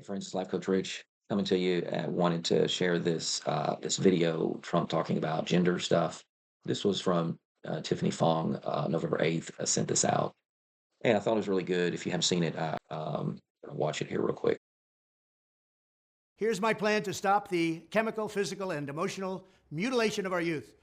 Friends, it's Life Coach Rich coming to you. Wanted to share this video Trump talking about gender stuff. This was from Tiffany Fong, November 8th. Sent this out, and I thought it was really good. If you haven't seen it, watch it here real quick. Here's my plan to stop the chemical, physical, and emotional mutilation of our youth.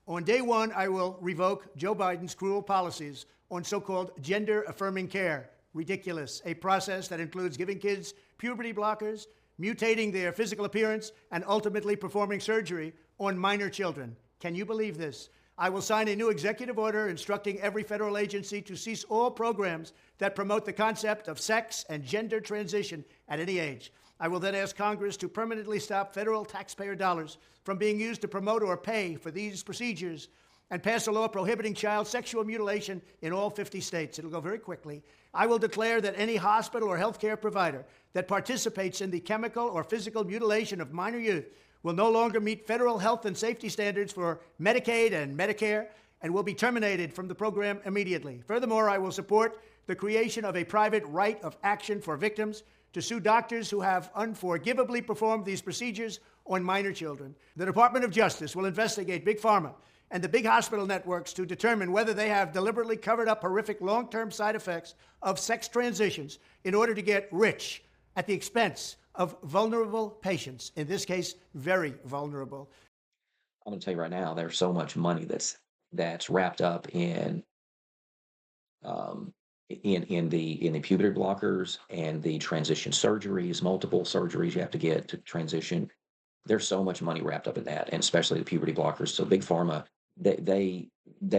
On day one, I will revoke Joe Biden's cruel policies on so-called gender-affirming care. Ridiculous. A process that includes giving kids puberty blockers, mutating their physical appearance, and ultimately performing surgery on minor children. Can you believe this? I will sign a new executive order instructing every federal agency to cease all programs that promote the concept of sex and gender transition at any age. I will then ask Congress to permanently stop federal taxpayer dollars from being used to promote or pay for these procedures and pass a law prohibiting child sexual mutilation in all 50 states. It'll go very quickly. I will declare that any hospital or healthcare provider that participates in the chemical or physical mutilation of minor youth will no longer meet federal health and safety standards for Medicaid and Medicare and will be terminated from the program immediately. Furthermore, I will support the creation of a private right of action for victims to sue doctors who have unforgivably performed these procedures on minor children. The Department of Justice will investigate Big Pharma and the big hospital networks to determine whether they have deliberately covered up horrific long-term side effects of sex transitions in order to get rich at the expense of vulnerable patients, in this case, very vulnerable. I'm going to tell you right now, there's so much money that's wrapped up um, in the puberty blockers and the transition surgeries, multiple surgeries you have to get to transition. There's so much money wrapped up in that, and especially the puberty blockers. So big pharma, they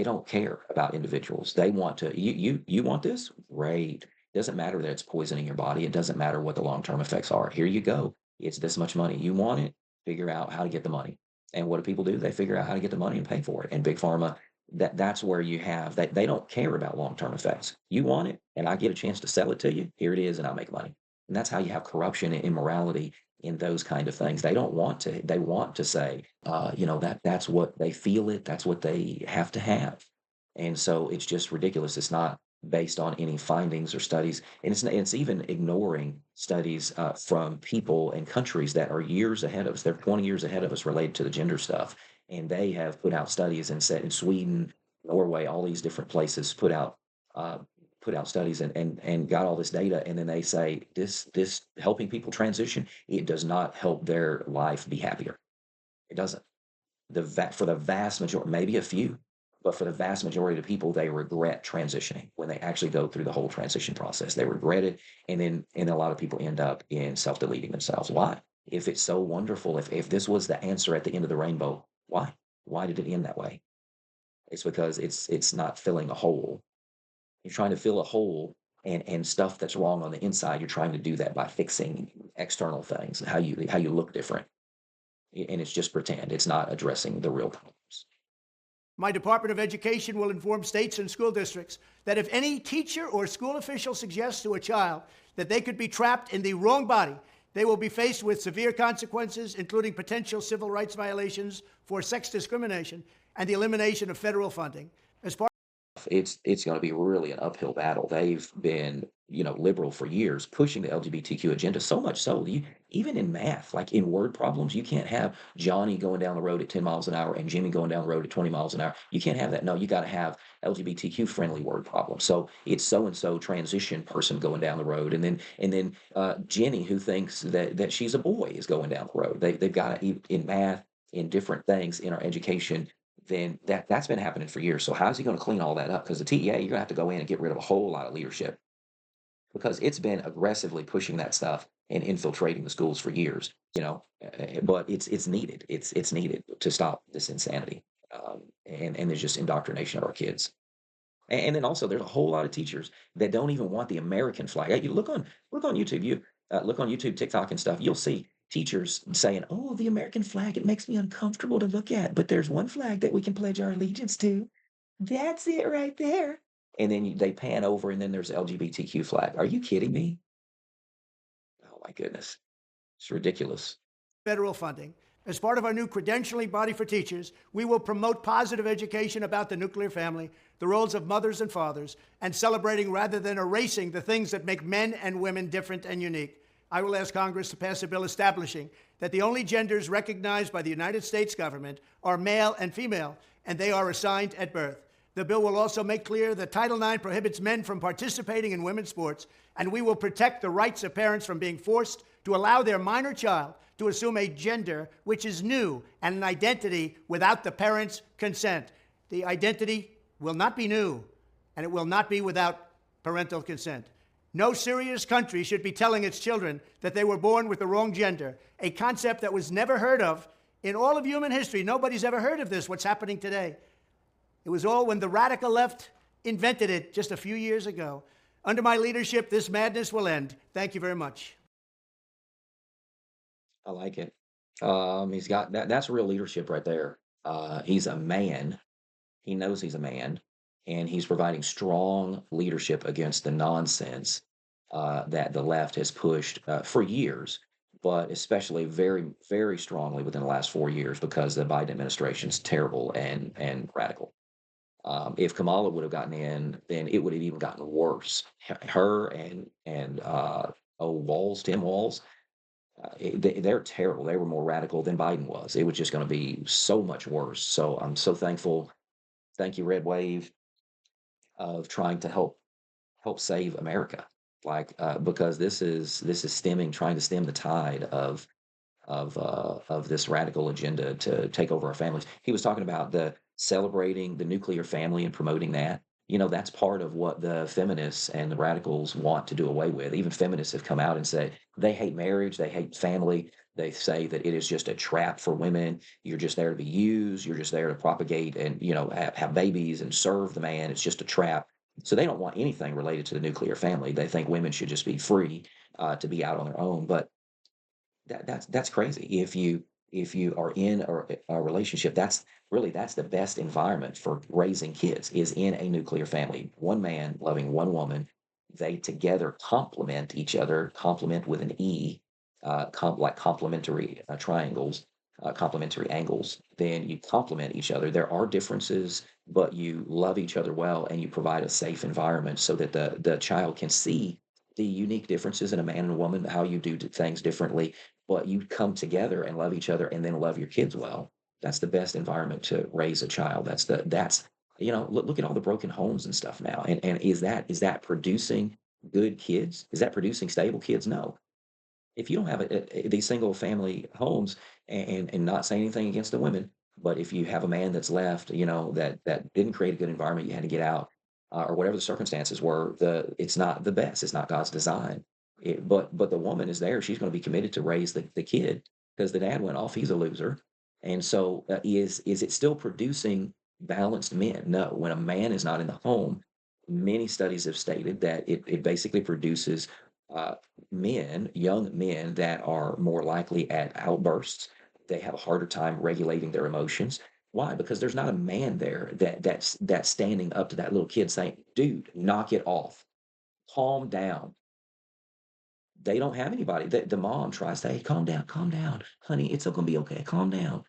don't care about individuals. They want to you want this? Great. Doesn't matter that it's poisoning your body. It doesn't matter what the long-term effects are. Here you go. It's this much money. You want it, figure out how to get the money. And what do people do? They figure out how to get the money and pay for it. And big pharma, that's where you have that they don't care about long-term effects. You want it, and I get a chance to sell it to you. Here it is, and I'll make money. And that's how you have corruption and immorality in those kind of things. They don't want to. They want to say, that's what they feel it. That's what they have to have. And so it's just ridiculous. It's not based on any findings or studies, and it's even ignoring studies from people and countries that are years ahead of us. They're 20 years ahead of us related to the gender stuff, and they have put out studies and said in Sweden, Norway, all these different places uh, put out studies and got all this data, and then they say this helping people transition, it does not help their life be happier. It doesn't. For the vast majority, maybe a few, but for the vast majority of people, they regret transitioning when they actually go through the whole transition process. They regret it, and a lot of people end up in self-deleting themselves. Why? If it's so wonderful, if this was the answer at the end of the rainbow, why? Why did it end that way? It's because it's not filling a hole. You're trying to fill a hole and stuff that's wrong on the inside. You're trying to do that by fixing external things, how you look different, and it's just pretend. It's not addressing the real problems. My Department of Education will inform states and school districts that if any teacher or school official suggests to a child that they could be trapped in the wrong body, they will be faced with severe consequences, including potential civil rights violations for sex discrimination and the elimination of federal funding. As part It's going to be really an uphill battle. They've been, liberal for years, pushing the LGBTQ agenda so much so even in math, like in word problems, you can't have Johnny going down the road at 10 miles an hour and Jimmy going down the road at 20 miles an hour. You can't have that. No, you got to have LGBTQ friendly word problems. So it's so and so transition person going down the road, and then Jenny, who thinks that she's a boy, is going down the road. They've got to, in math, in different things in our education, then that's been happening for years. So how's he going to clean all that up? Because the TEA, you're going to have to go in and get rid of a whole lot of leadership because it's been aggressively pushing that stuff and infiltrating the schools for years. But it's needed. It's needed to stop this insanity, and there's just indoctrination of our kids. And then also, there's a whole lot of teachers that don't even want the American flag. You look on YouTube, look on YouTube, TikTok, and stuff. You'll see teachers saying, "Oh, the American flag, it makes me uncomfortable to look at, but there's one flag that we can pledge our allegiance to. That's it right there." And then they pan over, and then there's the LGBTQ flag. Are you kidding me? Oh my goodness, it's ridiculous. federal funding. As part of our new credentialing body for teachers, we will promote positive education about the nuclear family, the roles of mothers and fathers, and celebrating rather than erasing the things that make men and women different and unique. I will ask Congress to pass a bill establishing that the only genders recognized by the United States government are male and female, and they are assigned at birth. The bill will also make clear that Title IX prohibits men from participating in women's sports, and we will protect the rights of parents from being forced to allow their minor child to assume a gender which is new and an identity without the parent's consent. The identity will not be new, and it will not be without parental consent. No serious country should be telling its children that they were born with the wrong gender, a concept that was never heard of in all of human history. Nobody's ever heard of this, what's happening today. It was all when the radical left invented it just a few years ago. Under my leadership, this madness will end. Thank you very much. I like it. He's got that's real leadership right there. He's a man. He knows he's a man, and he's providing strong leadership against the nonsense that the left has pushed for years, but especially very, very strongly within the last 4 years because the Biden administration is terrible and radical. If Kamala would have gotten in, then it would have even gotten worse. Her and Tim Walls, they're terrible. They were more radical than Biden was. It was just going to be so much worse. So I'm so thankful. Thank you, Red Wave, of trying to help save America. Like because this is trying to stem the tide of this radical agenda to take over our families. He was talking about the celebrating the nuclear family and promoting that. That's part of what the feminists and the radicals want to do away with. Even feminists have come out and said they hate marriage, they hate family. They say that it is just a trap for women. You're just there to be used. You're just there to propagate and have babies and serve the man. It's just a trap. So they don't want anything related to the nuclear family. They think women should just be free to be out on their own. But that's crazy. If you are in a relationship, that's the best environment for raising kids is in a nuclear family. One man loving one woman, they together complement each other. Complement with an E, like complementary triangles, complementary angles. Then you complement each other. There are differences, but you love each other well, and you provide a safe environment so that the child can see the unique differences in a man and a woman, how you do things differently, but you come together and love each other and then love your kids well. That's the best environment to raise a child. Look at all the broken homes and stuff now. And is that producing good kids? Is that producing stable kids? No. If you don't have these single family homes and not say anything against the women, but if you have a man that's left, that didn't create a good environment, you had to get out, or whatever the circumstances were, it's not the best. It's not God's design. But the woman is there. She's going to be committed to raise the kid because the dad went off. He's a loser. And so is it still producing balanced men? No. When a man is not in the home, many studies have stated that it basically produces uh, young men that are more likely at outbursts. They have a harder time regulating their emotions. Why? Because there's not a man there that's standing up to that little kid saying, "Dude, knock it off, calm down." They don't have anybody. The mom tries to, "Hey, calm down, honey. It's going to be okay. Calm down."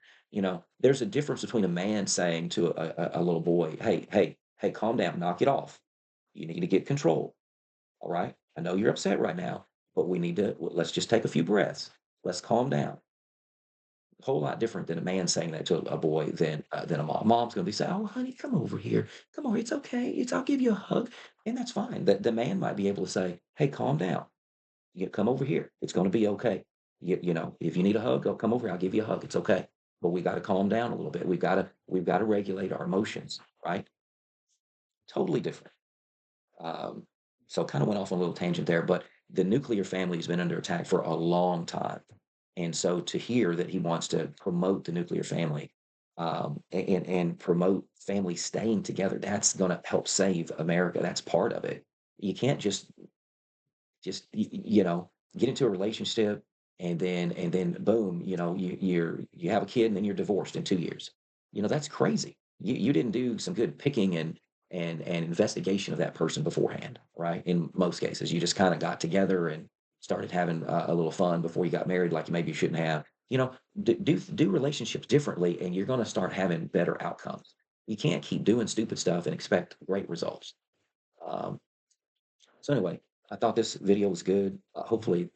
There's a difference between a man saying to a little boy, "Hey, hey, hey, calm down, knock it off. You need to get control. All right. I know you're upset right now, but let's just take a few breaths. Let's calm down." A whole lot different than a man saying that to a boy than a mom. Mom's going to be saying, "Oh, honey, come over here. Come over. It's okay. I'll give you a hug." And that's fine. The man might be able to say, "Hey, calm down. You come over here. It's going to be okay. If you need a hug, come over here. I'll give you a hug. It's okay. But we got to calm down a little bit. We've got to regulate our emotions, right?" Totally different. Um, so kind of went off on a little tangent there, but the nuclear family has been under attack for a long time. And so to hear that he wants to promote the nuclear family and promote family staying together, that's going to help save America. That's part of it. You can't just get into a relationship and then boom, you have a kid and then you're divorced in 2 years. That's crazy. You didn't do some good picking and investigation of that person beforehand, right? In most cases, you just kind of got together and started having a little fun before you got married, like maybe you shouldn't have. Do relationships differently, and you're going to start having better outcomes. You can't keep doing stupid stuff and expect great results. Um, so anyway, I thought this video was good. Hopefully,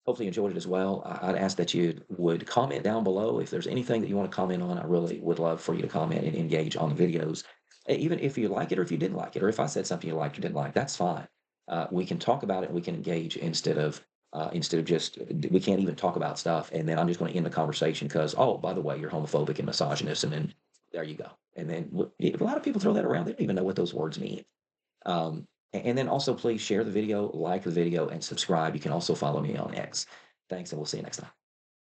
Hopefully you enjoyed it as well. I'd ask that you would comment down below if there's anything that you want to comment on. I really would love for you to comment and engage on the videos. Even if you like it or if you didn't like it, or if I said something you liked or didn't like, that's fine. We can talk about it and we can engage instead of just we can't even talk about stuff and then I'm just going to end the conversation because oh by the way you're homophobic and misogynist and then there you go and then a lot of people throw that around they don't even know what those words mean. And then also please share the video, like the video, and subscribe. You can also follow me on X. Thanks, and we'll see you next time.